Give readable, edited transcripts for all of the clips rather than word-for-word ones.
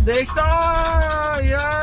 できたー、イエーイ。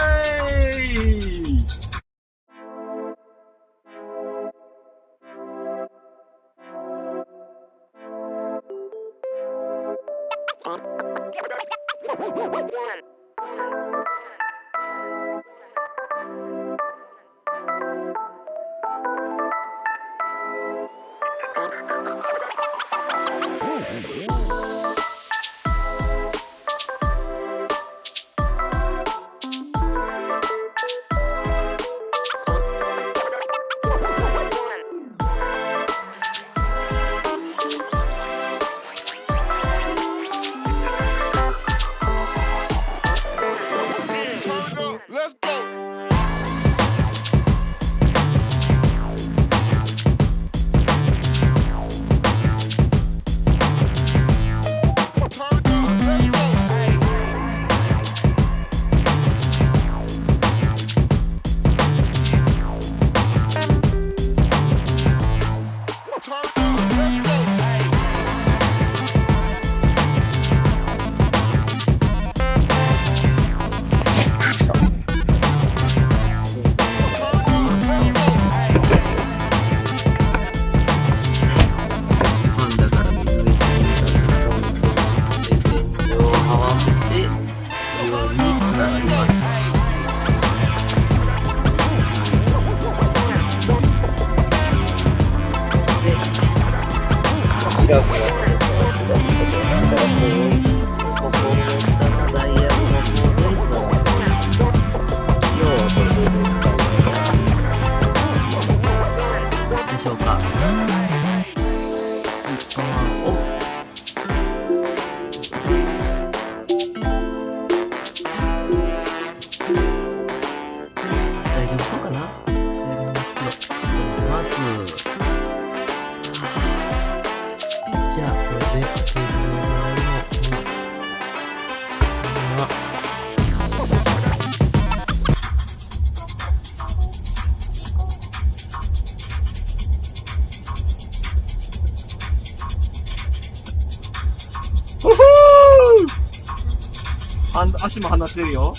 足も離せるよ。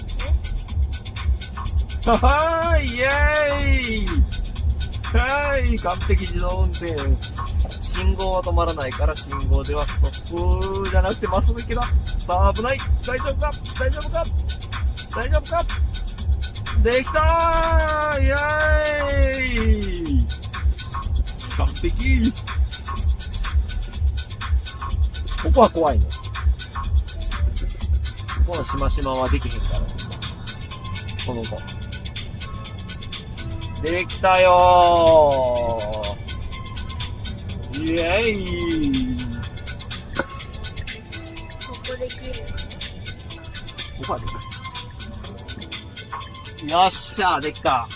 はーい、イエーイ。はい、完璧自動運転。信号は止まらないから、信号ではストップじゃなくてまっすぐ行けだ。さあ、危ない。大丈夫か大丈夫か大丈夫か。できたー、イエーイ。完璧。ここは怖いね。このしましまはできへんから。この子。できたよー。イエーイ。ここできる。ここはできる。よっしゃー、できた。